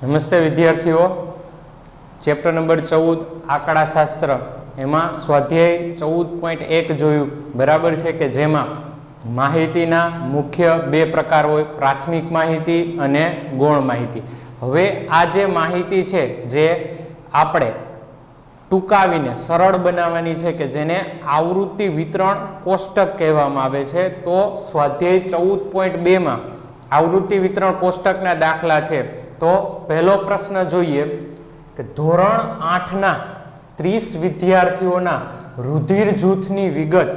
નમસ્તે વિદ્યાર્થીઓ, chapter number 14 આંકડાશાસ્ત્ર એમાં સ્વાધ્યાય 14.1 જોયું બરાબર છે કે જેમાં માહિતીના મુખ્ય બે પ્રકાર હોય, પ્રાથમિક માહિતી અને ગૌણ માહિતી. હવે આ જે માહિતી છે જે આપણે ટૂંકાવીને સરળ બનાવવાની છે કે જેને આવૃત્તિ વિતરણ કોષ્ટક કહેવામાં આવે છે. તો સ્વાધ્યાય 14.2 માં આવૃત્તિ વિતરણ કોષ્ટકના દાખલા છે. તો પહેલો પ્રશ્ન જોઈએ કે ધોરણ 8ના 30 વિદ્યાર્થીઓના રુધિર જૂથની વિગત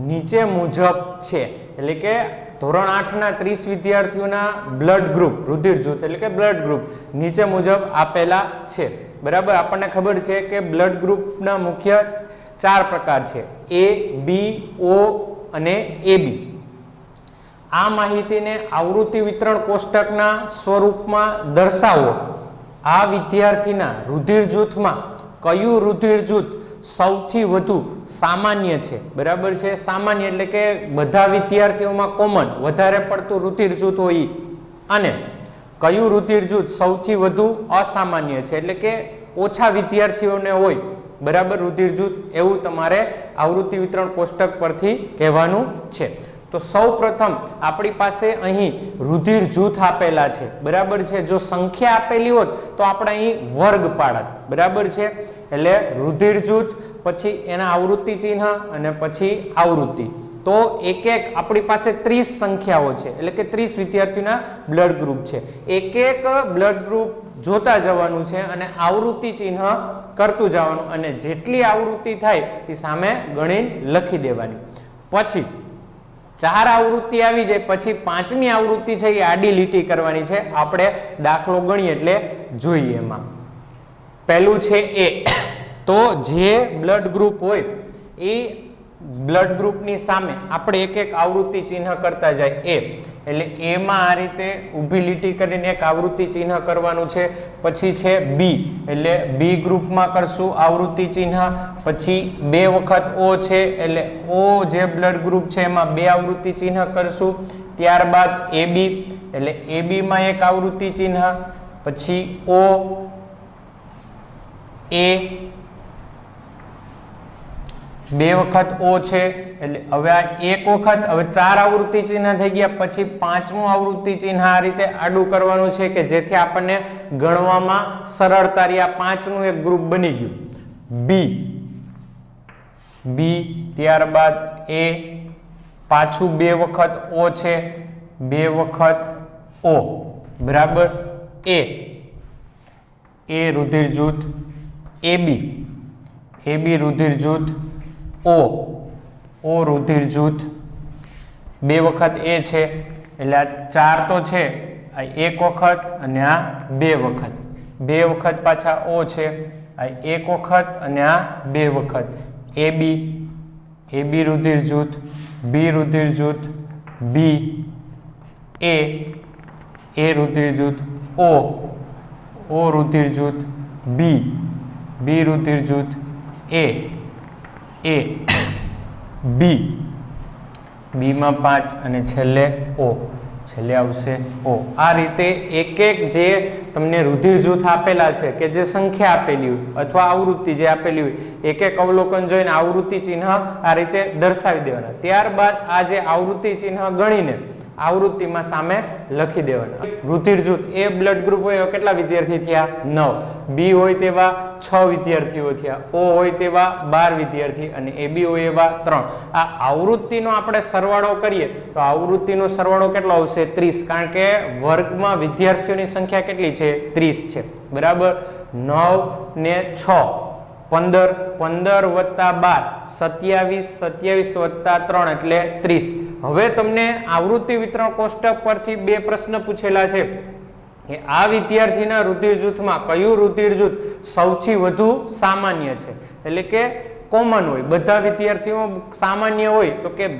નીચે મુજબ છે. એટલે કે ધોરણ 8ના 30 વિદ્યાર્થીઓના બ્લડ ગ્રુપ, રુધિર જૂથ એટલે કે બ્લડ ગ્રુપ નીચે મુજબ આપેલા છે. બરાબર, આપણને ખબર છે કે બ્લડ ગ્રુપના મુખ્ય 4 પ્રકાર છે: A, B, O અને AB. આ માહિતીને આવૃત્તિ વિતરણ કોષ્ટકના સ્વરૂપમાં દર્શાવો. આ વિદ્યાર્થીના રુધિર જૂથમાં કયું રુધિર જૂથ સૌથી વધુ સામાન્ય છે? બરાબર છે, સામાન્ય એટલે કે બધા વિદ્યાર્થીઓમાં કોમન વધારે પડતું રુધિર જૂથ હોય. અને કયું રુધિર જૂથ સૌથી વધુ અસામાન્ય છે એટલે કે ઓછા વિદ્યાર્થીઓને હોય બરાબર રુધિર જૂથ, એવું તમારે આવૃત્તિ વિતરણ કોષ્ટક પરથી કહેવાનું છે. તો સૌ પ્રથમ આપણી પાસે અહીં રુધિર જૂથ આપેલા છે. બરાબર છે, જો સંખ્યા આપેલી હોત તો આપણે અહીં વર્ગ પાડત. બરાબર છે, એટલે રુધિર જૂથ, પછી એના આવૃત્તિ ચિહ્ન અને પછી આવૃત્તિ. તો એક એક આપણી પાસે 30 સંખ્યાઓ છે એટલે કે 30 વિદ્યાર્થીઓના બ્લડ ગ્રુપ છે. એક એક બ્લડ ગ્રુપ જોતા જવાનું છે અને આવૃત્તિ ચિહ્ન કરતું જવાનું, અને જેટલી આવૃત્તિ થાય એ સામે ગણીને લખી દેવાની. પછી 4 આવૃત્તિ આવી જાય પછી 5મી આવૃત્તિ છે એ આડી લીટી કરવાની છે. આપણે દાખલો ગણીએ એટલે જોઈએ. એમાં પહેલું છે A. તો જે બ્લડ ગ્રુપ હોય એ બ્લડ ગ્રુપની સામે આપણે એક એક આવૃત્તિ ચિહ્ન કરતા જાય. A એટલે A માં આ રીતે ઊભી લીટી કરીને એક આવૃત્તિ ચિહ્ન કરવાનું છે. પછી છે B એટલે B ગ્રુપમાં કરશું આવૃત્તિ ચિહ્ન. પછી 2 વખત O છે એટલે O જે બ્લડ ગ્રુપ છે એમાં 2 આવૃત્તિ ચિહ્ન કરશું. ત્યારબાદ AB એટલે AB માં એક આવૃત્તિ ચિહ્ન. પછી O, A 2 વખત O છે એટલે હવે આ એક વખત, હવે 4 આવૃત્તિ ચિહ્ન થઈ ગયા. પછી 5મું આવૃત્તિ ચિહ્ન આ રીતે આડું કરવાનું છે કે જેથી આપણને ગણવામાં સરળતા રહે. આ 5નું એક ગ્રુપ બની ગયું. B, ત્યારબાદ A, પાછું 2 વખત O છે, 2 વખત O. બરાબર, A રુધિર જૂથ, AB રુધિર જૂથ, O રુધિર જૂથ, 2 વખત A છે એટલે આ 4 તો છે, આ 1 વખત અને આ 2 વખત. 2 વખત પાછા O છે, આ 1 વખત અને આ 2 વખત. AB રુધિર જૂથ, B રુધિર જૂથ, B, A રુધિર જૂથ, O રુધિર જૂથ, B રુધિર જૂથ, A, B માં 5 અને છેલ્લે O, છેલ્લે આવશે O. આ રીતે એક એક જે તમને રુધિર જૂથ આપેલા છે કે જે સંખ્યા આપેલી હોય અથવા આવૃત્તિ જે આપેલી હોય, એક એક અવલોકન જોઈને આવૃત્તિ ચિહ્ન આ રીતે દર્શાવી દેવાના. ત્યારબાદ આ જે આવૃત્તિ ચિહ્ન ગણીને આવૃત્તિમાં સામે લખી દેવાના. રુધિર જૂથ A બ્લડ ગ્રુપ હોય કેટલા વિદ્યાર્થી થયા? 9. B હોય તેવા 6 વિદ્યાર્થીઓ થયા. O હોય તેવા 12 વિદ્યાર્થી અને AB હોય એવા 3. આ આવૃત્તિનો આપણે સરવાળો કરીએ તો આવૃત્તિનો સરવાળો કેટલો આવશે? 30, કારણ કે વર્ગમાં વિદ્યાર્થીઓની સંખ્યા કેટલી છે? 30 છે. બરાબર, 9 ને 6 15, 15 વત્તા 12 27, 27 વત્તા 3 એટલે 30. હવે તમને આવૃત્તિ વિતરણ કોષ્ટક પરથી 2 પ્રશ્ન પૂછેલા છે કે આ વિદ્યાર્થીના રુધિર જૂથમાં કયું રુધિર જૂથ સૌથી વધુ સામાન્ય છે એટલે કે કોમન હોય, બધા વિદ્યાર્થીઓ સામાન્ય હોય. તો કે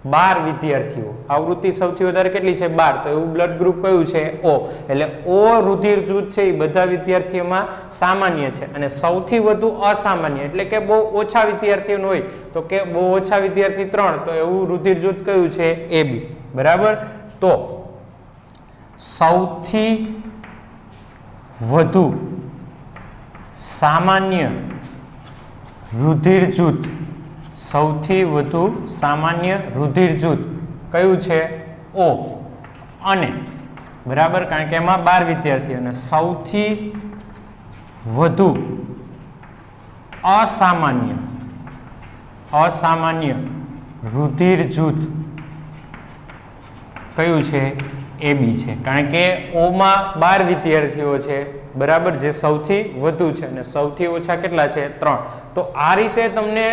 12 વિદ્યાર્થીઓ. આવૃત્તિ સૌથી વધારે કેટલી છે? 12. તો એવું બ્લડ ગ્રુપ કયું છે? O. એટલે O રુધિર જૂથ છે એ બધા વિદ્યાર્થીઓમાં સામાન્ય છે. અને સૌથી વધુ અસામાન્ય એટલે કે બહુ ઓછા વિદ્યાર્થીઓનું હોય તો કે બહુ ઓછા વિદ્યાર્થી 3, તો એવું રુધિર જૂથ કયું છે? AB. બરાબર, તો સૌથી વધુ સામાન્ય રુધિર જૂથ, સૌથી વધુ સામાન્ય રુધિર જૂથ કયું છે? ઓ. અને બરાબર, કારણ કે એમાં 12 વિદ્યાર્થીઓ, અને સૌથી વધુ અસામાન્ય રુધિર જૂથ કયું છે? AB છે, કારણ કે ઓમાં 12 વિદ્યાર્થીઓ છે બરાબર, જે સૌથી વધુ છે, અને સૌથી ઓછા કેટલા છે? 3. તો આ રીતે તમને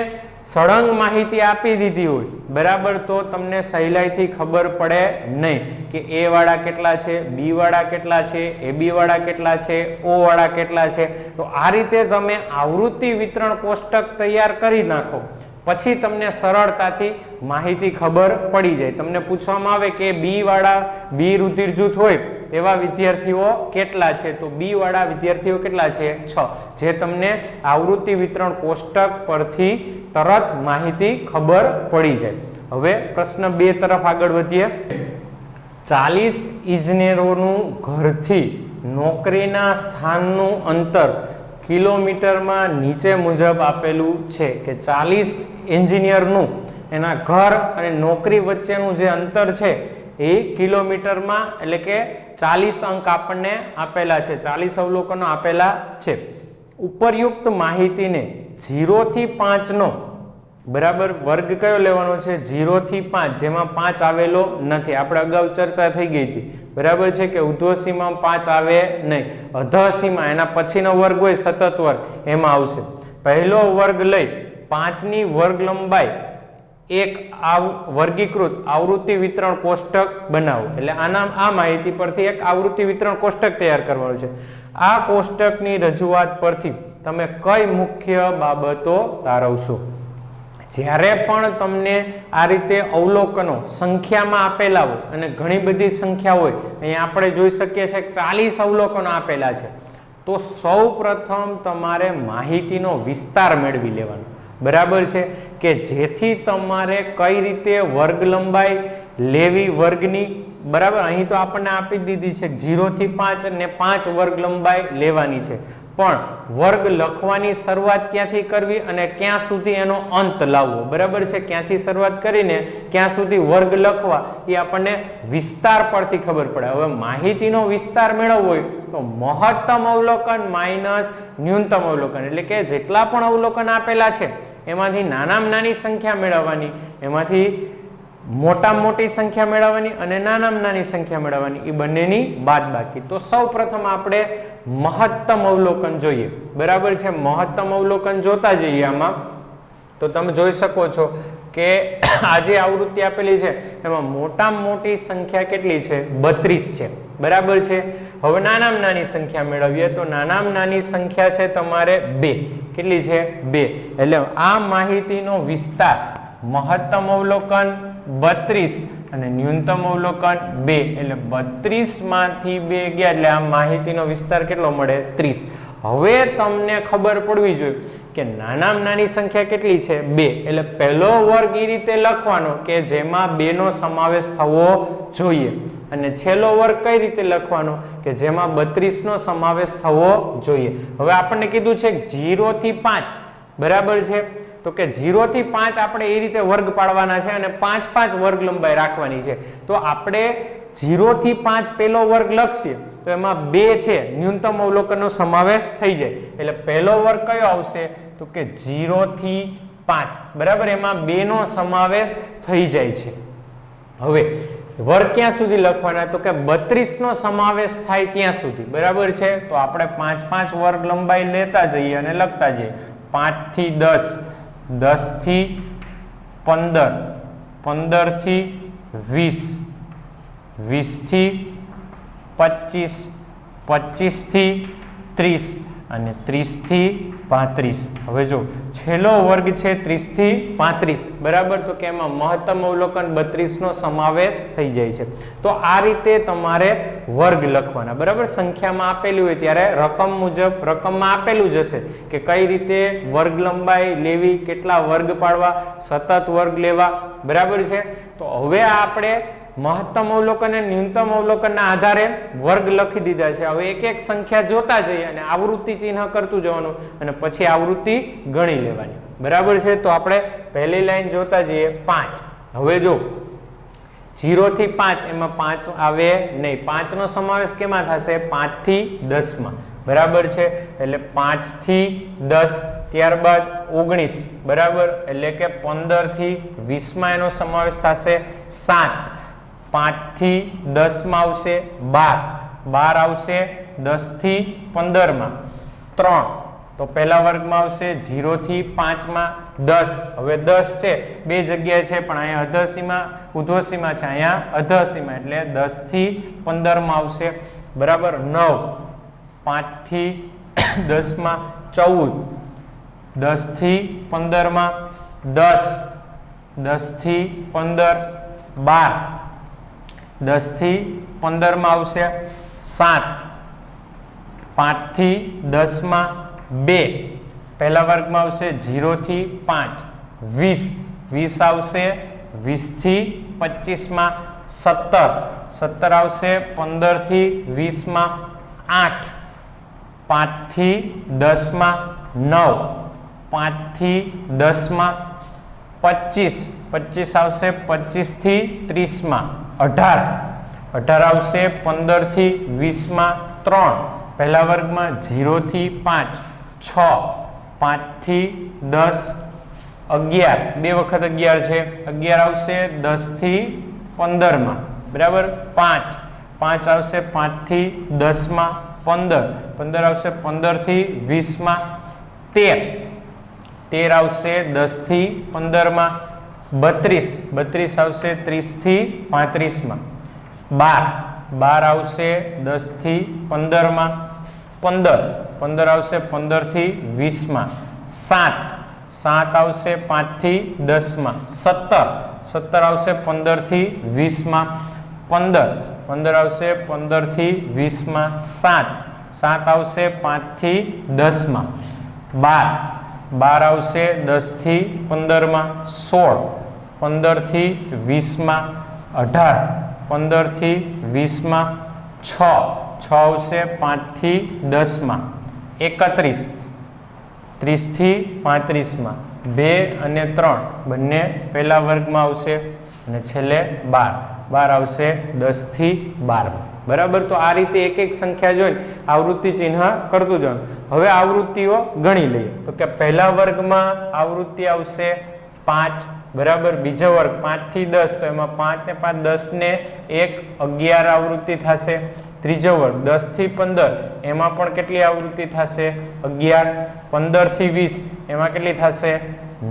સળંગ માહિતી આપી દીધી હોય બરાબર, તો તમને સહેલાઈથી ખબર પડે નહીં કે A વાળા કેટલા છે, B વાળા કેટલા છે, AB વાળા કેટલા છે, O વાળા કેટલા છે. તો આ રીતે તમે આવૃત્તિ વિતરણ કોષ્ટક તૈયાર કરી નાખો, પછી તમને સરળતાથી માહિતી ખબર પડી જાય. તમને પૂછવામાં આવે કે B રુધિર જૂથ હોય એવા વિદ્યાર્થીઓ કેટલા છે, તો B વાળા વિદ્યાર્થીઓ કેટલા છે? 6, જે તમને આવૃત્તિ વિતરણ કોષ્ટક પરથી તરત માહિતી ખબર પડી જાય. હવે પ્રશ્ન 2 તરફ આગળ વધીએ. 40 ઇજનેરોનું ઘરથી નોકરીના સ્થાનનું અંતર કિલોમીટરમાં નીચે મુજબ આપેલું છે કે 40 એન્જિનિયરનું એના ઘર અને નોકરી વચ્ચેનું જે અંતર છે એ કિલોમીટરમાં, એટલે કે 40 અંક આપણને આપેલા છે, 40 અવલોકનો આપેલા છે. ઉપરયુક્ત માહિતીને 0 થી 5 નો બરાબર વર્ગ કયો લેવાનો છે? 0 થી 5, જેમાં 5 આવેલો નથી. આપણે અગાઉ ચર્ચા થઈ ગઈ હતી બરાબર છે કે ઉર્ધ્વસીમામાં 5 આવે નહીં, અધઃસીમા એના પછીનો વર્ગ હોય સતત વર્ગ એમાં આવશે. પહેલો વર્ગ લઈ 5 ની વર્ગ લંબાઈ એક વર્ગીકૃત આવૃત્તિ વિતરણ કોષ્ટક બનાવો. એટલે આ માહિતી પરથી એક આવૃત્તિ વિતરણ કોષ્ટક તૈયાર કરવાનું છે. આ કોષ્ટકની રજૂઆત પરથી તમે કઈ મુખ્ય બાબતો તારવશો? જ્યારે પણ તમને આ રીતે અવલોકનો સંખ્યામાં આપેલા હોય, અને ઘણી બધી સંખ્યા હોય, અહીંયા આપણે જોઈ શકીએ છીએ 40 અવલોકનો આપેલા છે, તો સૌ પ્રથમ તમારે માહિતીનો વિસ્તાર મેળવી લેવાનો બરાબર છે, કે જેથી તમારે કઈ રીતે વર્ગ લંબાઈ લેવી વર્ગની બરાબર. અહીં તો આપણને આપી દીધી છે 0 થી 5 અને 5 વર્ગ લંબાઈ લેવાની છે, પણ વર્ગ લખવાની શરૂઆત ક્યાંથી કરવી અને ક્યાં સુધી એનો અંત લાવવો બરાબર છે, ક્યાંથી શરૂઆત કરીને ક્યાં સુધી વર્ગ લખવા એ આપણને વિસ્તાર પરથી ખબર પડે. હવે માહિતીનો વિસ્તાર મેળવવો હોય તો મહત્તમ અવલોકન માઇનસ ન્યૂનતમ અવલોકન, એટલે કે જેટલા પણ અવલોકન આપેલા છે એમાંથી નાનામાં નાની સંખ્યા મેળવવાની, એમાંથી મોટામાં મોટી સંખ્યા મેળવવાની અને નાનામાં નાની સંખ્યા મેળવવાની, એ બંનેની બાદબાકી. તો સૌ પ્રથમ આપણે મહત્તમ અવલોકન જોઈએ બરાબર છે. મહત્તમ અવલોકન જોતા જઈએ આમાં, તો તમે જોઈ શકો છો કે આ જે આવૃત્તિ આપેલી છે એમાં મોટામાં મોટી સંખ્યા કેટલી છે? 32 છે બરાબર છે. હવે નાનામાં નાની સંખ્યા મેળવીએ તો નાનામાં નાની સંખ્યા છે તમારે 2. કેટલી છે? 2. એટલે આ માહિતીનો વિસ્તાર મહત્તમ અવલોકન 32 અને ન્યૂનતમ અવલોકન 2, એટલે 32 માંથી 2 ગયા એટલે આ માહિતીનો વિસ્તાર કેટલો મળે? 30. હવે તમને ખબર પડવી જોઈએ કે નાનામાં નાની સંખ્યા કેટલી છે? 2. એટલે પહેલો વર્ગ એ રીતે લખવાનો કે જેમાં 2 નો સમાવેશ થવો જોઈએ, અને છેલ્લો વર્ગ કઈ રીતે લખવાનો કે જેમાં 32 નો સમાવેશ થવો જોઈએ. હવે આપણને કીધું છે 0 થી 5 બરાબર છે, તો કે 0 થી 5 આપણે એ રીતે વર્ગ પાડવાના છે અને 5 વર્ગ લંબાઈ રાખવાની છે. તો આપણે 0 થી 5 પેલો વર્ગ લખીએ તો એમાં 2 છે ન્યૂનતમ અવલોકનનો સમાવેશ થઈ જાય, એટલે પહેલો વર્ગ કયો આવશે? તો કે 0 થી 5 બરાબર, એમાં 2 નો સમાવેશ થઈ જાય છે. હવે વર્ગ ક્યાં સુધી લખવાના? તો કે 32 નો સમાવેશ થાય ત્યાં સુધી બરાબર છે. તો આપણે 5 વર્ગ લંબાઈ લેતા જઈએ અને લખતા જઈએ. 5 થી 10, 10 થી 15, 15 થી 20, 20 થી 25, 25 થી 30 અને 30 થી 35. હવે જો છેલ્લો વર્ગ છે 30 થી 35 બરાબર, તો કે એમાં મહત્તમ અવલોકન 32 નો સમાવેશ થઈ જાય છે. તો આ રીતે તમારે વર્ગ લખવાના બરાબર. સંખ્યામાં આપેલી હોય ત્યારે રકમ મુજબ રકમમાં આપેલું જ હશે કે કઈ રીતે વર્ગ લંબાઈ લેવી, કેટલા વર્ગ પાડવા, સતત વર્ગ લેવા બરાબર છે. તો હવે આપણે મહત્તમ અવલોકન અને ન્યૂનતમ અવલોકનના આધારે વર્ગ લખી દીધા છે. હવે એક એક સંખ્યા જોતા જઈએ અને આવૃત્તિ ચિહ્ન કરતું જવાનું અને પછી આવૃત્તિ ગણી લેવાની. બરાબર છે. તો આપણે પહેલી લાઈન જોતા જઈએ 5. હવે જો 0 થી 5 એમાં 5 આવે નહીં. 5 નો સમાવેશ કેમાં થશે? 5 થી 10 માં. બરાબર છે. એટલે 5 થી 10, ત્યારબાદ 19. બરાબર, એટલે કે 15 થી 20 માં એનો સમાવેશ થશે. 7 5 થી 10 માં આવશે. 12 આવશે 10 થી 15 માં. 3 તો પહેલા વર્ગમાં આવશે. 0 થી 5 માં 10. હવે 10 છે બે જગ્યાએ છે પણ અહીંયા અધસીમા ઉધ્વસીમા છે, અહીંયા અધસીમા એટલે 10 થી 15 માં આવશે. બરાબર. 9 5 થી 10 માં 14, 10 થી 15 માં 10, 10 થી 15, 12, 10 થી 15 માં આવશે. 7 5 થી 10 માં 2, પહેલા વર્ગમાં આવશે. 0 થી 5 20, 20 આવશે 20 થી 25 માં. 17 આવશે 15 થી 20 માં. 8 5 થી 10 માં. 9 5 થી 10 માં. 25 આવશે 25 થી 30 માં. 18 આવશે 15 થી 20 માં. 3 પહેલા વર્ગમાં. 0 થી 5 6 5 થી 10 11, બે વખત 11 છે. 11 આવશે 10 થી 15 માં. બરાબર. 5 આવશે 5 થી 10 માં. 15 આવશે 15 થી 20 માં. 13 આવશે 10 થી 15 માં. 32 આવશે 30 થી 35 માં. 12 આવશે 10 થી 15 માં. 15 આવશે 15 થી 20 માં. 7 આવશે 5 થી 10 માં. 17 આવશે 15 થી 20 માં. 15 આવશે 15 થી 20 માં. 7 આવશે 5 થી 10 માં. 12 આવશે 10 થી 15 માં. 16 15 થી 20 માં. 18 15 થી 20 માં. 6 આવશે 5 થી 10 માં. 31 30 થી 35 માં. 2 અને 3 બંને પહેલા વર્ગમાં આવશે અને છેલ્લે 12 આવશે 10 થી 12 માં. બરાબર. તો આ રીતે એક એક સંખ્યા જોઈને આવૃત્તિ ચિહ્ન કરતું જવાનું. હવે આવૃત્તિઓ ગણી લઈએ. તો કે પહેલા વર્ગમાં આવૃત્તિ આવશે 5. બરાબર. બીજો વર્ગ 5 થી 10, તો એમાં 5 ને 5 10 ને 1 11 આવૃત્તિ થશે. ત્રીજો વર્ગ 10 થી 15, એમાં પણ કેટલી આવૃત્તિ થશે? 11. 15 થી 20 એમાં કેટલી થશે?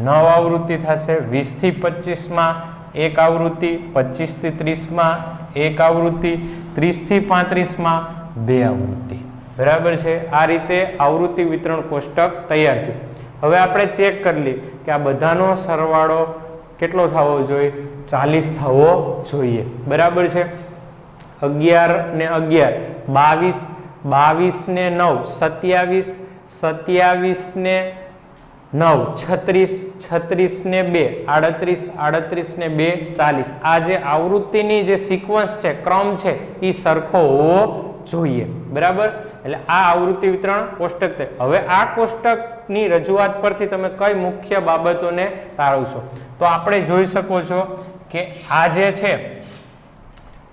9 આવૃત્તિ થશે. 20 થી 25 માં 1 આવૃત્તિ. 25 થી 30 માં 1 આવૃત્તિ. 30 થી 35 માં 2 આવૃત્તિ. બરાબર છે. આ રીતે આવૃત્તિ વિતરણ કોષ્ટક તૈયાર થયું. હવે આપણે ચેક કરી લઈએ કે આ બધાનો સરવાળો કેટલો થવો જોઈએ? 40 થવો જોઈએ. બરાબર છે. 11 ને 11 22, 22 ને 9 27, 27 ને 9 36, 36 ને 2 38, 38 ને 2 40. આ જે આવૃત્તિની જે સિક્વન્સ છે, ક્રમ છે, એ સરખો હોવો જોઈએ. બરાબર. એટલે આ આવૃત્તિ વિતરણ કોષ્ટક. હવે આ કોષ્ટકની રજૂઆત પરથી તમે કઈ મુખ્ય બાબતોને તારવશો? તો આપણે જોઈ શકો છો કે આ જે છે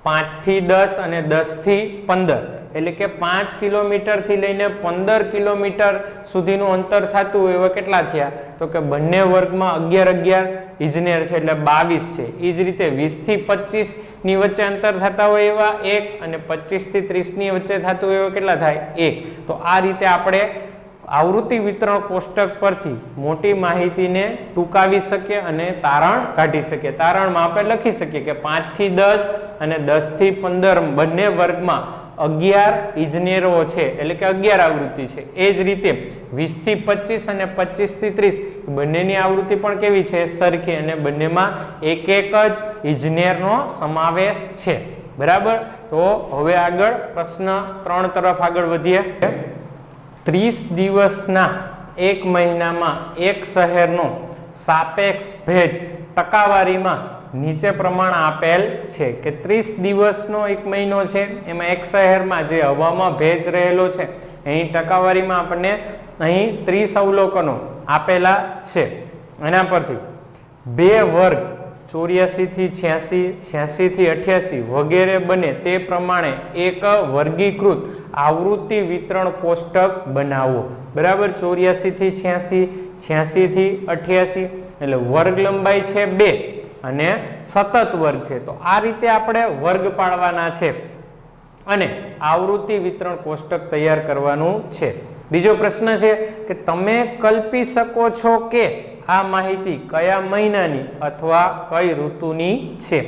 5 થી 10 અને 10 થી 15, એટલે કે 5 કિલોમીટર થી લઈને 15 કિલોમીટર સુધીનું અંતર થતું હોય એવા કેટલા થયા? તો કે બંને વર્ગમાં 11 ઇજનેર છે એટલે 22 છે. એ જ રીતે 20 થી 25 ની વચ્ચે અંતર થતા હોય એવા 1 અને 25 થી 30 ની વચ્ચે થતું હોય એવા કેટલા થાય? 1. તો આ રીતે આપણે આવૃત્તિ વિતરણ કોષ્ટક પરથી મોટી માહિતીને ટૂંકાવી શકીએ અને તારણ કાઢી શકીએ. તારણમાં આપણે લખી શકીએ કે 5 થી 10 અને 10 થી 15 બંને વર્ગમાં 11 ઇજનેરો છે, એટલે કે 11 આવૃત્તિ છે. એ જ રીતે 20 થી 25 અને 25 થી 30 બંનેની આવૃત્તિ પણ કેવી છે? સરખી. અને બંનેમાં એક જ ઇજનેરનો સમાવેશ છે. બરાબર. તો હવે આગળ પ્રશ્ન 3 તરફ આગળ વધીએ. 30 દિવસના એક મહિનામાં એક શહેરનો સાપેક્ષ ભેજ ટકાવારીમાં નીચે પ્રમાણે આપેલ છે કે 30 દિવસનો એક મહિનો છે, એમાં એક શહેરમાં જે હવામાં ભેજ રહેલો છે અહીં ટકાવારીમાં આપણને અહીં 30 અવલોકનો આપેલા છે. એના પરથી બે વર્ગ 84 થી 86, 86 થી 88 વગેરે બને તે પ્રમાણે એક વર્ગીકૃત આવૃત્તિ વિતરણ કોષ્ટક બનાવો. બરાબર, 84 થી 86, 86 થી 88 એટલે વર્ગ લંબાઈ છે 2 અને સતત વર્ગ છે. તો આ રીતે આપણે વર્ગ પાડવાના છે અને આવૃત્તિ વિતરણ કોષ્ટક તૈયાર કરવાનું છે. બીજો પ્રશ્ન છે કે તમે કલ્પી શકો છો કે આ માહિતી કયા મહિનાની અથવા કઈ ઋતુની છે.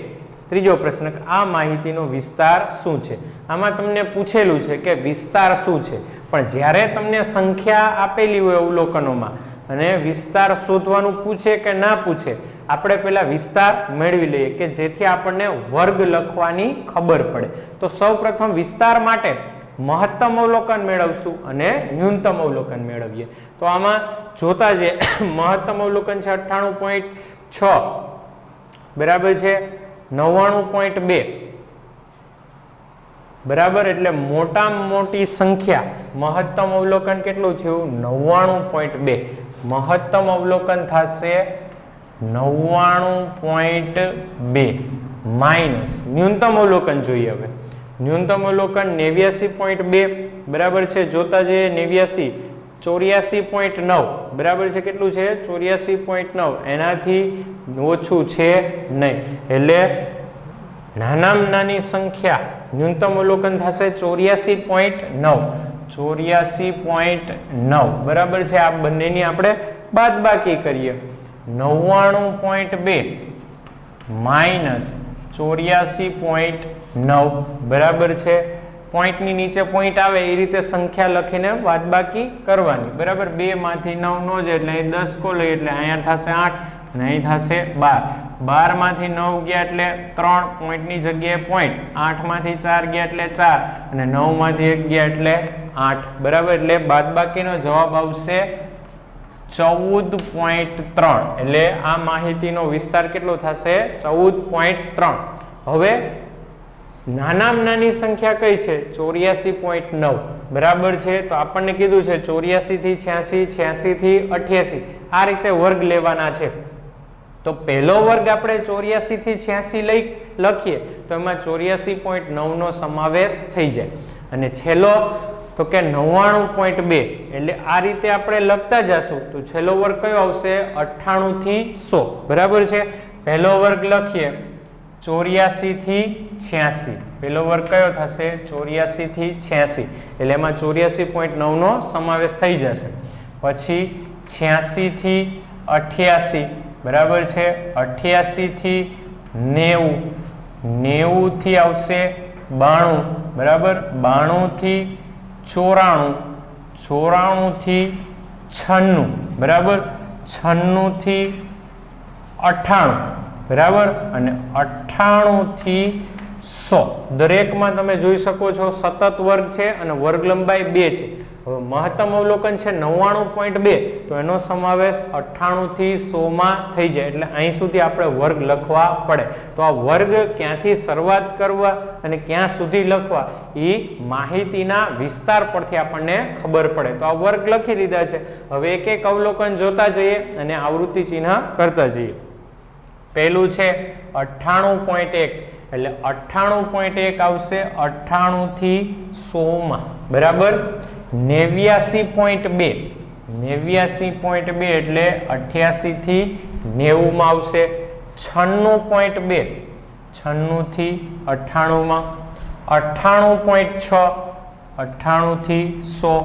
ત્રીજો પ્રશ્ન કે આ માહિતીનો વિસ્તાર શું છે. આમાં તમને પૂછેલું છે કે વિસ્તાર શું છે, પણ જ્યારે તમને સંખ્યા આપેલી હોય અવલોકનોમાં અને વિસ્તાર શોધવાનું પૂછે કે ના પૂછે, આપણે પહેલા વિસ્તાર મેળવી લઈએ કે જેથી આપણને વર્ગ લખવાની ખબર પડે. તો સૌપ્રથમ વિસ્તાર માટે મહત્તમ અવલોકન મેળવશું અને ન્યૂનતમ અવલોકન મેળવીએ. તો આમાં જોતા જે મહત્તમ અવલોકન છે 98.6, બરાબર છે 99.2, બરાબર, એટલે મોટામાં મોટી સંખ્યા મહત્તમ અવલોકન કેટલું થયું 99.2. મહત્તમ અવલોકન થશે 99.2 માઇનસ ન્યૂનતમ અવલોકન જોઈએ. હવે ન્યૂનતમ અવલોકન 89.2, બરાબર છે, જોતા જઈએ 89, 84.9, બરાબર છે, કેટલું છે 84.9, એનાથી ઓછું છે નહીં. એટલે નાનામાં નાની સંખ્યા ન્યૂનતમ અવલોકન થશે 84.9, 84.9, બરાબર છે. આ બંનેની આપણે બાદબાકી કરીએ. 99.2 માઇનસ 84.9, બરાબર છે. પોઈન્ટની નીચે પોઈન્ટ આવે એ રીતે સંખ્યા લખીને બાદબાકી કરવાની. બરાબર, 2 માંથી 9 નો જાય એટલે અહીં 10 કો લઈએ એટલે અહીંયા થશે 8 અને અહીં થશે 12. 12 માંથી 9 ગયા એટલે 3, પોઈન્ટની જગ્યાએ પોઈન્ટ. 8 માંથી 4 ગયા એટલે 4 અને 9 માંથી 1 ગયા એટલે 8. બરાબર, એટલે બાદબાકીનો જવાબ આવશે 14.3. એટલે આ માહિતીનો વિસ્તાર કેટલો થશે 14.3. હવે નાનામાં નાની સંખ્યા કઈ છે 84.9, બરાબર છે. તો આપણને કીધું છે 84 થી 86, 86 થી 88 આ રીતે વર્ગ લેવાના છે. તો પહેલો વર્ગ આપણે 84 થી 86 લખીએ તો એમાં 84.9 નો સમાવેશ થઈ જાય. અને છેલ્લો તો કે 99.2, એટલે આ રીતે આપણે લખતા જશું તો છેલ્લો વર્ગ કયો આવશે 98 થી 100, બરાબર છે. પહેલો વર્ગ લખીએ 84 થી 86, પહેલો વર્ગ કયો થશે 84 થી 86, એટલે એમાં 84.9 નો સમાવેશ થઈ જશે. પછી 86 થી 88, બરાબર છે, 88 થી 90, 90 થી આવશે 92, બરાબર, 92 થી 94, 94 થી 96, બરાબર, 96 થી 98, બરાબર, અને 98 થી 100. દરેકમાં તમે જોઈ શકો છો સતત વર્ગ છે અને વર્ગ લંબાઈ 2 છે. હવે મહત્તમ અવલોકન છે 99.2, તો એનો સમાવેશ 98 થી 100 માં થઈ જાય. એટલે અહીં સુધી આપણે વર્ગ લખવા પડે. તો આ વર્ગ ક્યાંથી શરૂઆત કરવા અને ક્યાં સુધી લખવા એ માહિતીના વિસ્તાર પરથી આપણને ખબર પડે. તો આ વર્ગ લખી દીધા છે. હવે એક એક અવલોકન જોતા જઈએ અને આવૃત્તિ ચિહ્ન કરતા જઈએ. પહેલું છે 98.1, એટલે 98.1 આવશે 98 થી 100 માં, બરાબર. 89.2, 89.2 એટલે 88 થી 90 માં આવશે. 96.2, 96 થી 98 માં. 98.6, 98 થી 100.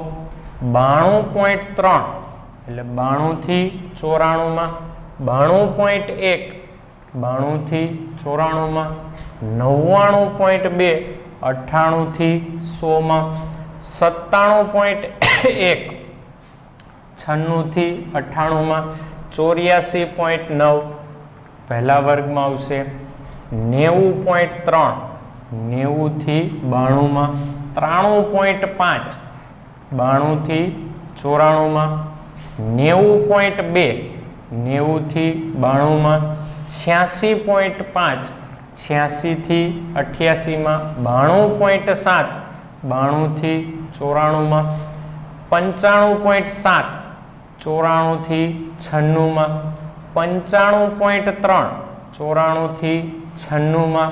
92.3 એટલે 92 થી 94 માં. 92.1, 92 થી 94 માં. 99.2, 98 થી 100 માં. 97.1, 96 થી 98 માં. 84.9 પહેલા વર્ગમાં આવશે. 90.3, 90 થી 92 માં. 93.5, 92 થી 94 માં. 90.2, 90 થી 92 માં. 86.5, 86 થી 88 માં 92.7, 92 થી 94 માં 95.7, 94 થી 96 માં 95.3, 94 થી 96 માં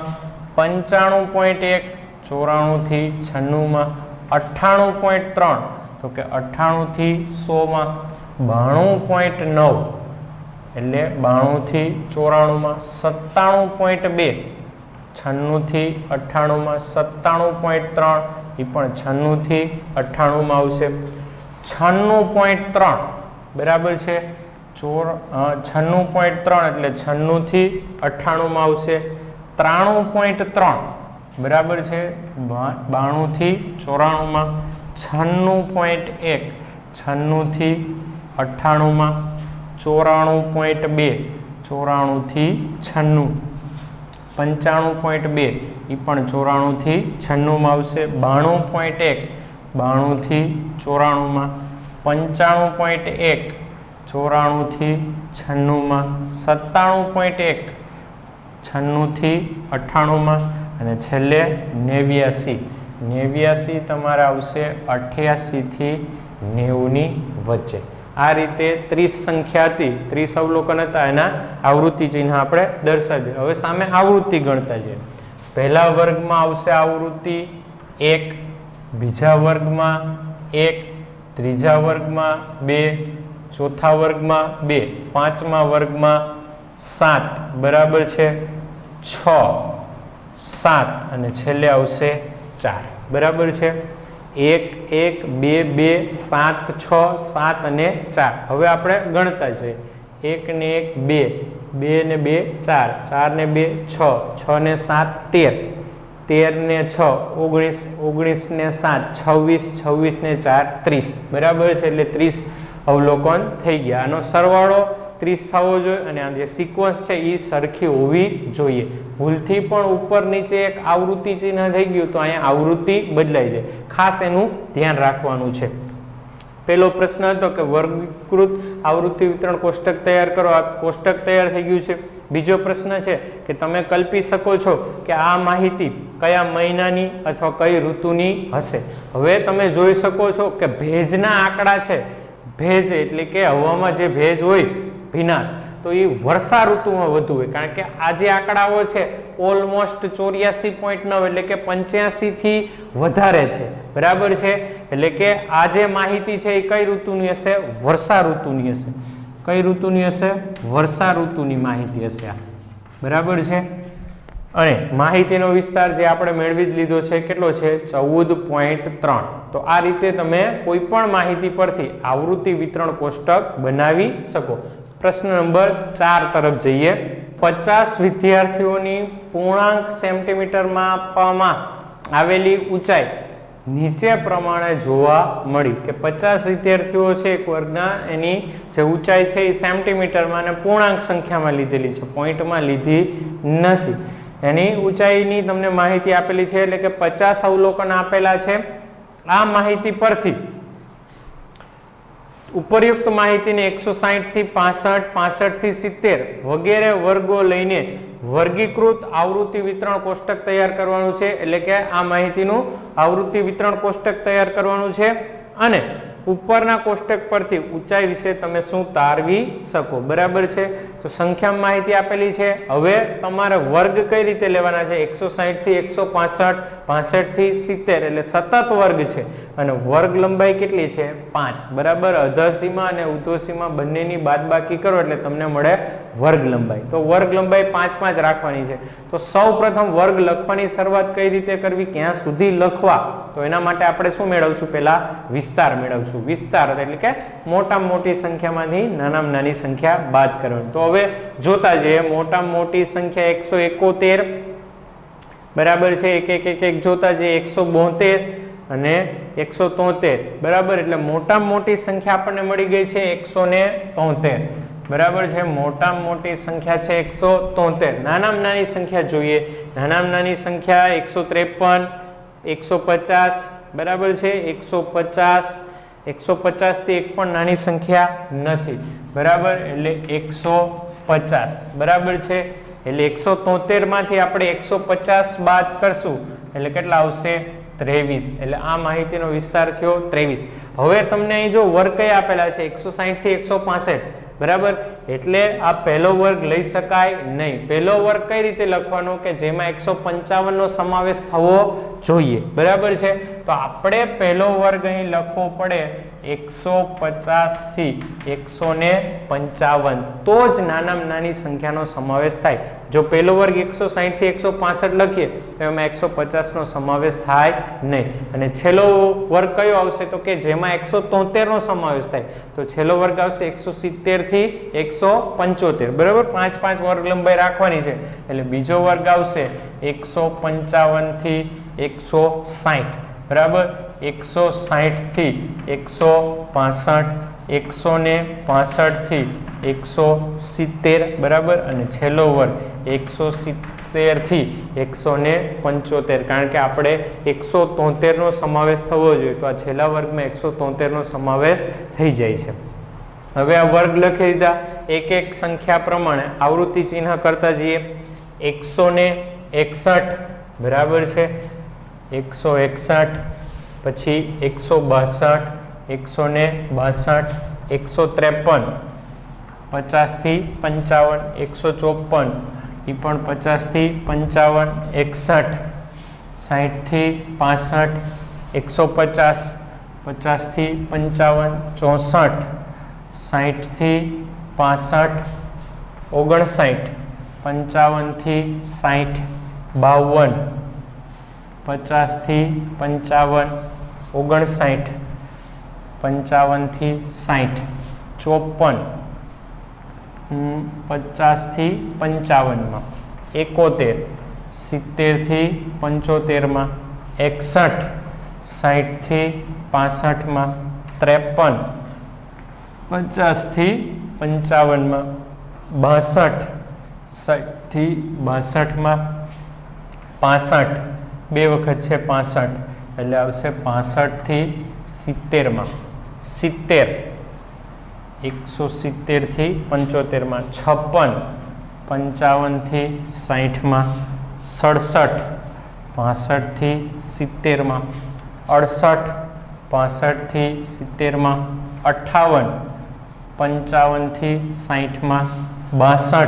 95.1, 94 થી 96 માં 98.3, તો કે 98 થી 100 માં 92.9, એટલે 92 થી 94 માં 97.2, 96 થી 98 માં 97.3, એ પણ 96 થી 98 માં આવશે 96.3, બરાબર છે 96.3, એટલે 96 થી 98 માં આવશે 93.3, બરાબર છે 92 થી 94 માં 96.1, 96 થી 98 માં 94.2, 94 થી 96, 95.2, એ પણ 94 થી 96 માં આવશે 92.1, 92 થી 94 માં 95.1, 94 થી 96 માં 97.1, 96 થી 98 માં, અને છેલ્લે 89, 89 તમારે આવશે 88 થી 90 ની વચ્ચે. આ રીતે 30 સંખ્યા હતી, 30 અવલોકન હતા, એના આવૃત્તિ ચિહ્ન આપણે દર્શાવી. હવે સામે આવૃત્તિ ગણતા છે. પહેલા વર્ગમાં આવશે આવૃત્તિ 1, બીજા વર્ગમાં 1, ત્રીજા વર્ગમાં 2, ચોથા વર્ગમાં 2, પાંચમા વર્ગમાં 7, બરાબર છે 6, 7, અને છેલ્લે આવશે 4, બરાબર છે 1, 1, 2, 2, 7, 6, 7 અને 4. હવે આપણે ગણતા છે 1 ને 1 2, 2 ને 2 4, 4 ને 2 6, 6 ને 7 13, 13 ને 6 19, 19 ને 7 26, 26 ને 4 30, બરાબર છે. એટલે 30 અવલોકન થઈ ગયા. આનો સરવાળો 30 થવો જોઈએ, અને આ જે સિક્વન્સ છે એ સરખી હોવી જોઈએ. ભૂલથી પણ ઉપર નીચે એક આવૃત્તિ ચિહ્ન થઈ ગયું તો અહીંયા આવૃત્તિ બદલાઈ જાય, ખાસ એનું ધ્યાન રાખવાનું છે. પહેલો પ્રશ્ન હતો કે વર્ગીકૃત આવૃત્તિ વિતરણ કોષ્ટક તૈયાર કરો. આ કોષ્ટક તૈયાર થઈ ગયું છે. બીજો પ્રશ્ન છે કે તમે કલ્પી શકો છો કે આ માહિતી કયા મહિનાની અથવા કઈ ઋતુની હશે. હવે તમે જોઈ શકો છો કે ભેજના આંકડા છે. ભેજ એટલે કે હવામાં જે ભેજ હોય, ભીનાશ, તો એ વર્ષા ઋતુમાં વધુ હોય, કારણ કે આ જે આંકડાઓ છે ઓલમોસ્ટ 84.9, એટલે કે 85 થી વધારે છે, બરાબર છે. એટલે કે આ જે માહિતી છે એ કઈ ઋતુની હશે? વર્ષા ઋતુની હશે. કઈ ઋતુની હશે? વર્ષા ઋતુની માહિતી હશે આ, બરાબર છે. અને માહિતીનો વિસ્તાર જે આપણે મેળવી જ લીધો છે કેટલો છે? 14.3. તો આ રીતે તમે કોઈ પણ માહિતી પરથી આવૃત્તિ વિતરણ કોષ્ટક બનાવી શકો. પ્રશ્ન નંબર 4 તરફ જઈએ. 50 વિદ્યાર્થીઓની પૂર્ણાંક સેન્ટીમીટરમાં આપવામાં આવેલી ઊંચાઈ નીચે પ્રમાણે જોવા મળી. કે 50 વિદ્યાર્થીઓ છે એક વર્ગના, એની જે ઊંચાઈ છે એ સેન્ટીમીટરમાં અને પૂર્ણાંક સંખ્યામાં લીધેલી છે, પોઈન્ટમાં લીધી નથી. એની ઊંચાઈની તમને માહિતી આપેલી છે, એટલે કે 50 અવલોકન આપેલા છે. આ માહિતી પરથી ઉપરયુક્ત માહિતીને 160 થી 65, 65 થી 70 વગેરે વર્ગો લઈને વર્ગીકૃત આવૃત્તિ વિતરણ કોષ્ટક તૈયાર કરવાનું છે. એટલે કે આ માહિતીનું આવૃત્તિ વિતરણ કોષ્ટક તૈયાર કરવાનું છે, અને ઉપરના કોષ્ટક પરથી ઊંચાઈ વિશે તમે શું તારવી શકો, બરાબર છે. તો સંખ્યા માહિતી આપેલી છે. હવે તમારે વર્ગ કઈ રીતે લેવાના છે? 160 થી 165, 65 થી 70, એટલે સતત વર્ગ છે. અને વર્ગ લંબાઈ કેટલી છે? 5, બરાબર. અધસીમા અને ઉધ્વસીમા બંનેની બાદબાકી કરો એટલે તમને મળે વર્ગ લંબાઈ. તો વર્ગ લંબાઈ 5 જ રાખવાની છે. તો સૌ પ્રથમ વર્ગ લખવાની શરૂઆત કઈ રીતે કરવી, ક્યાં સુધી લખવા, તો એના માટે આપણે શું મેળવશું? પહેલા વિસ્તાર મેળવશું. વિસ્તાર એટલે કે મોટામાં મોટી સંખ્યામાંથી નાનામાં નાની સંખ્યા બાદ કરવાની. તો હવે જોતા જઈએ. મોટામાં મોટી સંખ્યા 171, બરાબર છે. એક જોતા જઈએ. 172 અને 173, બરાબર. એટલે મોટામાં મોટી સંખ્યા આપણને મળી ગઈ છે 173, બરાબર છે. મોટામાં મોટી સંખ્યા છે 173. નાનામાં નાની સંખ્યા જોઈએ. નાનામાં નાની સંખ્યા 153, 150, બરાબર છે. 150, 150 થી એક પણ નાની સંખ્યા નથી, બરાબર. એટલે 50 બરાબર છે। એટલે 173 માંથી આપણે 150 બાદ કરશું એટલે કેટલા આવશે 23। એટલે આ માહિતીનો વિસ્તાર થયો 23। હવે તમને અહીં જો વર્ગ કયા આપેલા છે 160 થી 165 બરાબર। એટલે આ પહેલો વર્ગ લઈ શકાય નહીં। પહેલો વર્ગ કઈ રીતે લખવાનો કે જેમાં 155 નો સમાવેશ થવો જોઈએ બરાબર છે। તો આપણે પહેલો વર્ગ અહીં લખવો પડે 150 થી 155 તો જ નાનામાં નાની સંખ્યાનો સમાવેશ થાય। જો પહેલો વર્ગ 160 થી 165 લખીએ તો એમાં 150 નો સમાવેશ થાય નહીં। અને છેલ્લો વર્ગ કયો આવશે તો કે જેમાં 173 નો સમાવેશ થાય તો છેલ્લો વર્ગ આવશે 170 થી 175 બરાબર। 5 વર્ગ લંબાઈ રાખવાની છે એટલે બીજો વર્ગ આવશે 155 થી 160 બરાબર। 160 થી 165 165 થી 170 બરાબર। અને છેલ્લો વર્ગ 170 થી 175 કારણ કે આપણે 173 નો સમાવેશ થવો જોઈએ તો આ છેલ્લા વર્ગમાં 173 નો સમાવેશ થઈ જાય છે। હવે આ વર્ગ લખી દીધા એક એક સંખ્યા પ્રમાણે આવૃત્તિ ચિહ્ન કરતા જઈએ। 161 બરાબર છે 161 પછી 162 162 153 50 થી 55 154 એ પણ 50 થી 55 61 60 થી 65 150 50 થી 55 64 60 થી 65 59 55 થી 60 52 50 થી 55 59 55 થી 60 54 50 થી 55 માં 71 70 થી 75 માં 61 60 થી 65 માં 53 50 થી 55 માં 62 60 થી 62 માં 65 બે વખત છે 65 એટલે આવશે 65 થી 70 માં 70 170 થી 75 માં 56 55 થી 60 માં 67 65 થી 70 માં 68 65 થી 70 માં 58 55 થી 60 માં 62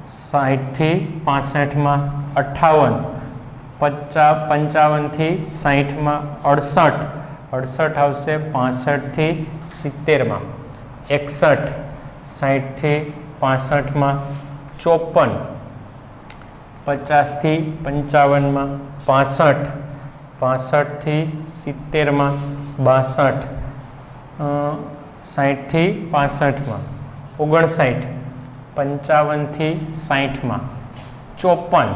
60 થી 65 માં 58 55 થી 60 માં 68 68 આવશે 65 થી 70 માં 61 60 થી 65 માં 54 50 થી 55 માં 65 65 થી 70 માં 62 60 થી 65 માં 59 55 થી 60 માં 54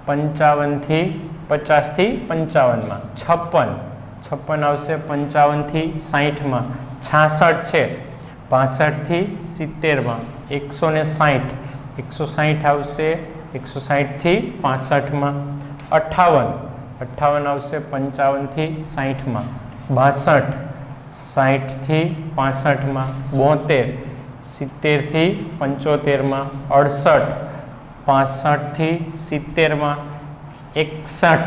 55 થી 50 થી 55 માં 56 56 આવશે 55 થી 60 માં 66 છે 65 થી 70 માં 160 160 આવશે 160 થી 65 માં 58 58 આવશે 55 થી 60 માં 62 60 થી 65 માં 72 70 થી 75 માં 68 65 થી 70 માં 61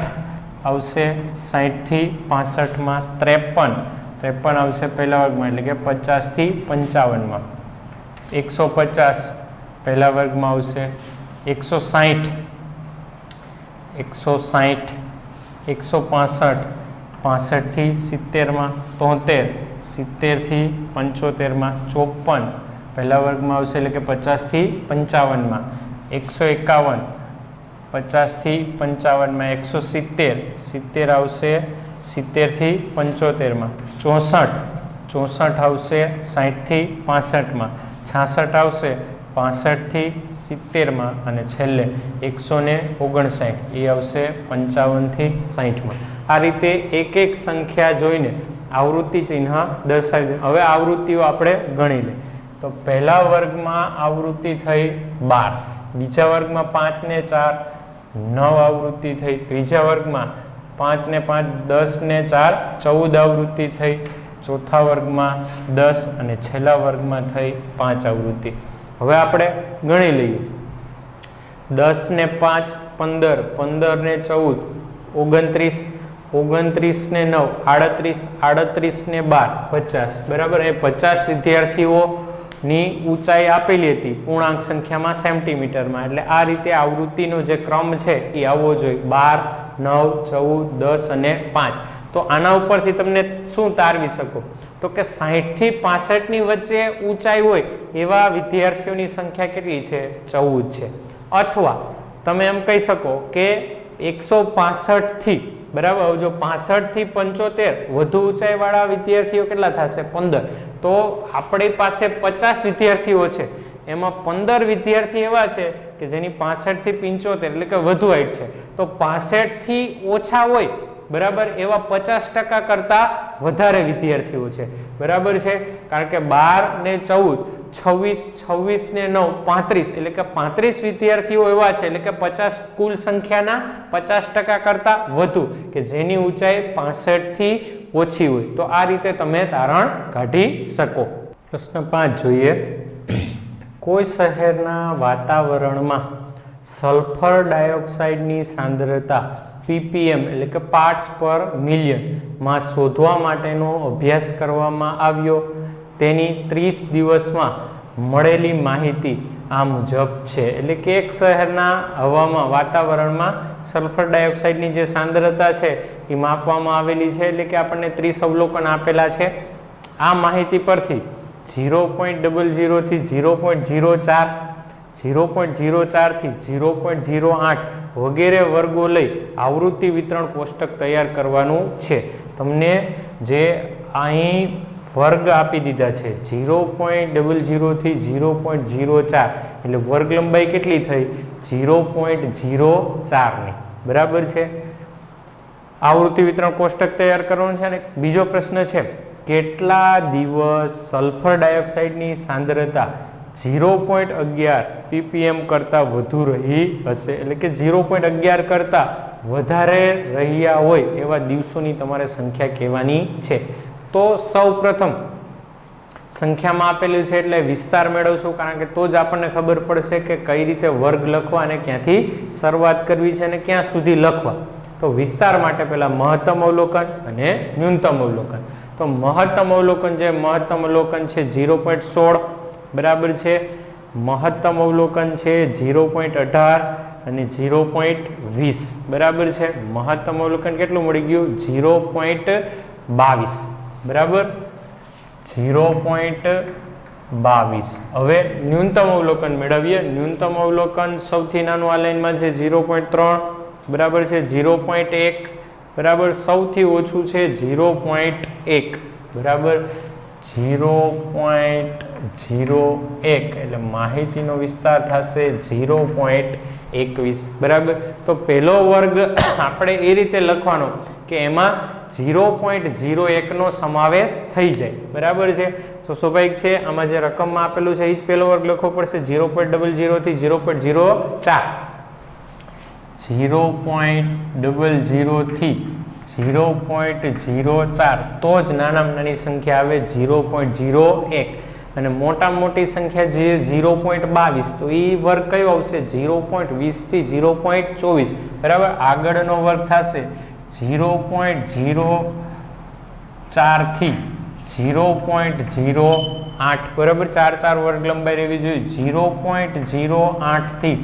આવશે 60 થી 65 માં 53 53 આવશે પહેલા વર્ગમાં એટલે કે 50 થી 55 માં 150 પહેલા વર્ગમાં આવશે 160 160 165 65 થી 70 માં 73 70 થી 75 માં 54 પહેલા વર્ગમાં આવશે એટલે કે 50 થી 55 માં 151 50 થી 55 માં 170 70 આવશે 70 થી 75 માં 64 64 આવશે 60 થી 65 માં 66 આવશે 65 થી 70 માં અને છેલ્લે 159 એ આવશે 55 થી 60 માં। આ રીતે એક એક સંખ્યા જોઈને આવૃત્તિ ચિહ્ન દર્શાવી. હવે આવૃત્તિઓ આપણે ગણી લઈએ તો પહેલા વર્ગમાં આવૃત્તિ થઈ 12, બીજા વર્ગમાં 5 ને 4 9 આવૃત્તિ થઈ, ત્રીજા વર્ગમાં 5 ને 5 10 ને 4 14 આવૃત્તિ થઈ, ચોથા વર્ગમાં 10 અને છેલ્લા વર્ગમાં થઈ 5 આવૃત્તિ। હવે આપણે ગણી લઈએ 10 ને 5 15, 15 ને 14 29, 29 ને 9 38, 38 ને 12 50, બરાબર. એ 50 વિદ્યાર્થીઓની ઊંચાઈ આપેલી હતી પૂર્ણાંક સંખ્યામાં સેન્ટીમીટરમાં. એટલે આ રીતે આવૃત્તિનો જે ક્રમ છે એ આવવો જોઈએ 12, 9, 14, 10 અને 5. તો આના ઉપરથી તમને શું તારવી શકો તો કે 60 થી 65 ની વચ્ચે ઊંચાઈ હોય એવા વિદ્યાર્થીઓની સંખ્યા કેટલી છે 14 છે. અથવા તમે એમ કહી શકો કે 165 થી, બરાબર, જો 65 થી 75 વધુ ઊંચાઈ વાળા વિદ્યાર્થીઓ કેટલા થશે 15. તો આપણી પાસે 50 વિદ્યાર્થીઓ છે, એમાં 15 વિદ્યાર્થી એવા છે કે જેની 65 થી 75 એટલે કે વધુ હાઈટ છે. તો 65 થી ઓછા હોય, બરાબર, એવા 50% કરતા વધારે વિદ્યાર્થીઓ છે, બરાબર છે. કારણ કે 12 ને 14 26, 26 ને 9 35 એટલે કે 35 વિદ્યાર્થીઓ એવા છે, એટલે કે 50 કુલ સંખ્યાના 50% કરતા વધુ કે જેની ઊંચાઈ 65 થી ઓછી હોય. તો આ રીતે તમે તારણ કાઢી શકો. પ્રશ્ન 5 જોઈએ. કોઈ શહેરના વાતાવરણમાં સલ્ફર ડાયોક્સાઇડની સાંદ્રતા ppm એટલે કે પાર્ટ્સ પર મિલિયન માં શોધવા માટેનો અભ્યાસ કરવામાં આવ્યો. તેની 30 દિવસમાં મળેલી માહિતી આ મુજબ છે. એટલે કે એક શહેરના હવામાં વાતાવરણમાં સલ્ફર ડાયોક્સાઇડની જે સાંદ્રતા છે એ માપવામાં આવેલી છે. એટલે કે આપણને 30 અવલોકન આપેલા છે. આ માહિતી પરથી 0.00 થી 0.04, 0.04 થી 0.08 વગેરે વર્ગો લઈ આવૃત્તિ વિતરણ કોષ્ટક તૈયાર કરવાનું છે. તમને જે અહીં વર્ગ આપી દીધા છે 0.00 થી 0.04 એટલે વર્ગ લંબાઈ કેટલી થઈ 0.04 ની, બરાબર છે. આવૃત્તિ વિતરણ કોષ્ટક તૈયાર કરવાનું છે. અને બીજો પ્રશ્ન છે કેટલા દિવસ સલ્ફર ડાયોક્સાઇડની સાંદ્રતા 0.11 ppm કરતાં વધુ રહી હશે. એટલે કે 0.11 કરતાં વધારે રહ્યા હોય એવા દિવસોની તમારે સંખ્યા કહેવાની છે. તો સૌ પ્રથમ સંખ્યામાં આપેલું છે એટલે વિસ્તાર મેળવશું, કારણ કે તો જ આપણને ખબર પડશે કે કઈ રીતે વર્ગ લખવા અને ક્યાંથી શરૂઆત કરવી છે અને ક્યાં સુધી લખવા. તો વિસ્તાર માટે પહેલા મહત્તમ અવલોકન અને ન્યૂનતમ અવલોકન. તો મહત્તમ અવલોકન છે 0.16, બરાબર છે. મહત્તમ અવલોકન છે 0.18 અને 0.20, બરાબર છે. મહત્તમ અવલોકન કેટલું મળી ગયું 0.22, બરાબર, 0.22. હવે ન્યૂનતમ અવલોકન મેળવીએ. ન્યૂનતમ અવલોકન સૌથી નાનું આ લાઈનમાં છે 0.3, બરાબર છે. 0.1, બરાબર. સૌથી ઓછું છે 0.1, બરાબર. 0.01 એટલે માહિતીનો વિસ્તાર થશે 0.21, બરાબર. તો પહેલો વર્ગ આપણે એ રીતે લખવાનો કે એમાં 0.01 નો સમાવેશ થઈ જાય, બરાબર છે. તો સ્વાભાવિક છે આમાં જે રકમમાં આપેલું છે એ જ પહેલો વર્ગ લખવો પડશે 0.00 થી 0.04, 0.00 થી 0.04 તો જ નાનામાં નાની સંખ્યા આવે 0.01. અને મોટામાં મોટી સંખ્યા જે 0.22 તો એ વર્ગ કયો આવશે 0.20 થી 0.24, બરાબર. આગળનો વર્ગ થશે 0.04 થી 0.08, બરાબર. 4 વર્ગ લંબાઈ રહેવી જોઈએ. 0.08 થી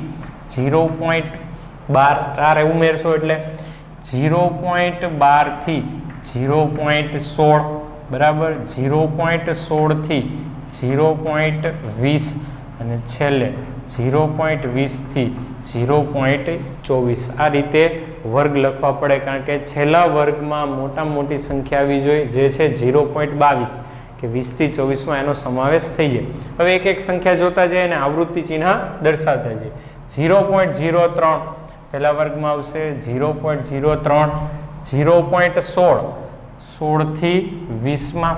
0.12 4 ઉમેરશો એટલે 0.12 થી 0.16, બરાબર. 0.16 થી 0.20 અને છેલ્લે 0.20 થી 0.24. આ રીતે વર્ગ લખવા પડે, કારણ કે છેલ્લા વર્ગમાં મોટામાં મોટી સંખ્યા આવી જોઈએ જે છે 0.22 કે 20 થી 24માં એનો સમાવેશ થઈ જાય. હવે એક એક સંખ્યા જોતા જઈએ અને આવૃત્તિ ચિહ્ન દર્શાવતા જઈએ. 0.03 પહેલા વર્ગમાં આવશે 0.03, 0.16 16 થી 20માં,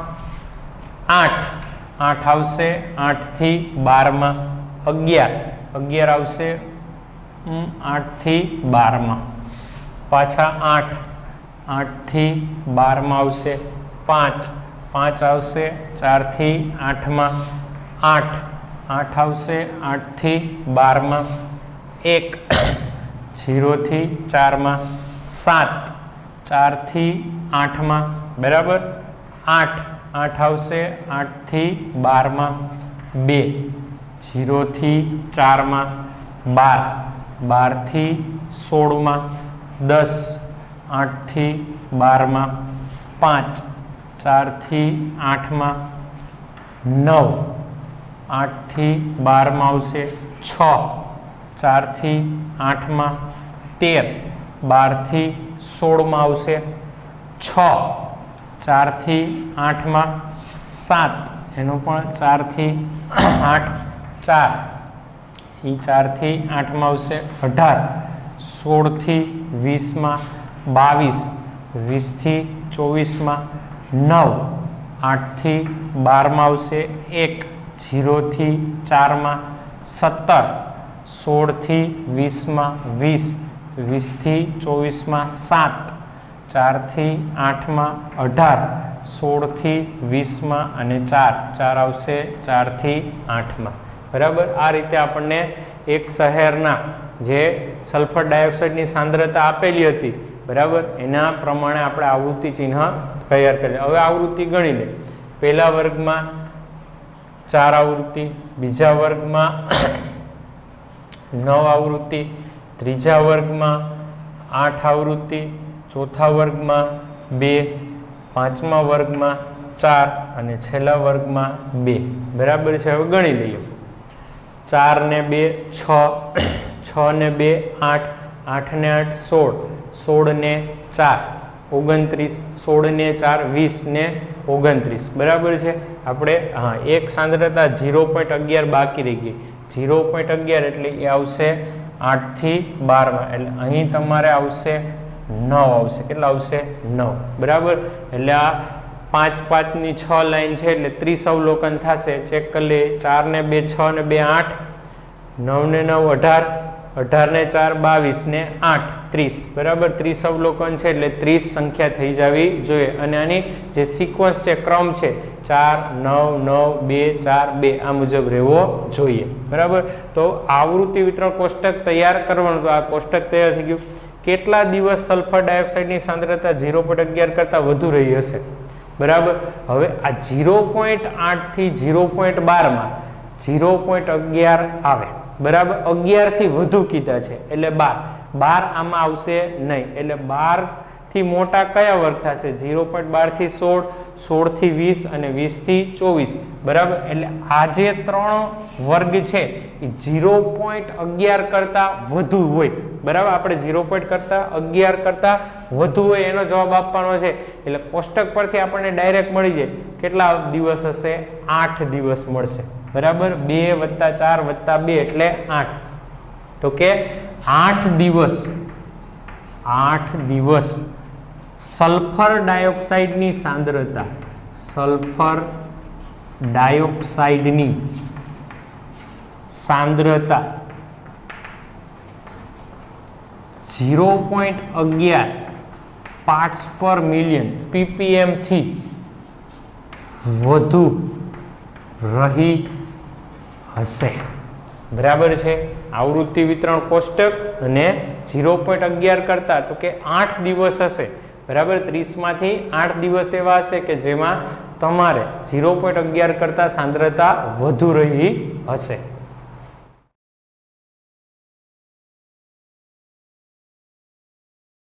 8 આવશે 8 થી 12માં, 11 આવશે 8 થી 12માં, પાછા 8 થી 12માં આવશે, 5 આવશે 4 થી 8માં, 8 8 આવશે 8 થી 12 માં 1 0 થી 4 માં 7 4 થી 8 માં બરાબર 8 આવશે 8 થી 12 માં 2 0 થી 4 માં 12 થી 16 માં 10 8 થી 12 માં 5 4 થી 8 માં 9 8 થી 12 માં આવશે 6 4 થી 8 માં 13 12 થી 16 માં આવશે 6 4 થી 8 માં 7 એનો પણ 4 થી 8 4 એ 4 થી 8 માં આવશે 18 16 થી 20 માં 22 20 થી 24 માં 9 8 થી 12 માં આવશે 1 0 થી 4 માં 17 16 થી 20 માં 20 20 થી 24 માં 7 4 થી 8 માં 18 16 થી 20 માં અને 4 આવશે 4 થી 8 માં બરાબર આ રીતે આપણને એક શહેરના જે સલ્ફર ડાયોક્સાઇડની સાંદ્રતા આપેલી હતી બરાબર એના પ્રમાણે આપણે આવૃત્તિ ચિહ્ન તૈયાર કરીએ હવે આવૃત્તિ ગણી લે પહેલા વર્ગમાં 4 આવૃત્તિ બીજા વર્ગમાં 9 આવૃત્તિ ત્રીજા વર્ગમાં 8 આવૃત્તિ ચોથા વર્ગમાં 2 પાંચમા વર્ગમાં 4 અને છેલ્લા વર્ગમાં 2 બરાબર છે હવે ગણી લઈએ 4 ને 2 6 6 ને 2 8 8 ને 8 16 16 ને 4 29 16 ને 4 20 ને 29 બરાબર છે આપણે હા એક સાંદ્રતા 0.11 બાકી રહી ગઈ 0.11 એટલે એ આવશે 8 થી 12 માં એટલે અહીં તમારે આવશે 9 આવશે કેટલા આવશે 9 બરાબર એટલે આ 5 5 ની 6 લાઈન છે એટલે 30 અવલોકન થશે ચેક કરી લે 4 ને 2 6 ને 2 8 9 ને 9 18 18 ને 4 22 ને 8 30 બરાબર 30 અવલોકન છે એટલે 30 સંખ્યા થઈ જવી જોઈએ અને આની જે સિક્વન્સ છે ક્રમ છે 4 9 9 2 4 2 આ મુજબ રહેવો જોઈએ બરાબર તો આવૃત્તિ વિતરણ કોષ્ટક તૈયાર કરવાનું તો આ કોષ્ટક તૈયાર થઈ ગયું કેટલા દિવસ સલ્ફર ડાયોક્સાઇડની સાંદ્રતા 0.11 કરતાં વધુ રહી હશે બરાબર હવે આ 0.8 થી 0.12 માં 0.11 આવે બરાબર 11 થી વધુ કીધા છે એટલે 12 આમાં આવશે નહીં એટલે 12 થી મોટા કયા વર્ગ થશે 0.12 થી 16 16 થી 20 અને 20 થી 24 બરાબર એટલે આ જે ત્રણ વર્ગ છે એ 0.11 કરતા વધુ હોય બરાબર આપણે 0.11 કરતા વધુ હોય એનો જવાબ આપવાનો છે એટલે કોષ્ટક પરથી આપણને ડાયરેક્ટ મળી જાય કેટલા દિવસ હશે 8 દિવસ મળશે બરાબર 2 + 4 + 2 એટલે 8 તો કે 8 દિવસ સલ્ફર ડાયોક્સાઇડની સાંદ્રતા 0.11 પાર્ટ્સ પર મિલિયન ppm થી વધુ રહી હશે બરાબર છે આવૃત્તિ વિતરણ કોષ્ટક અને 0.11 કરતા તો કે 8 દિવસ હશે બરાબર 30 માંથી 8 દિવસ એવા હશે કે જેમાં તમારે 0.11 કરતા સાંદ્રતા વધુ રહી હશે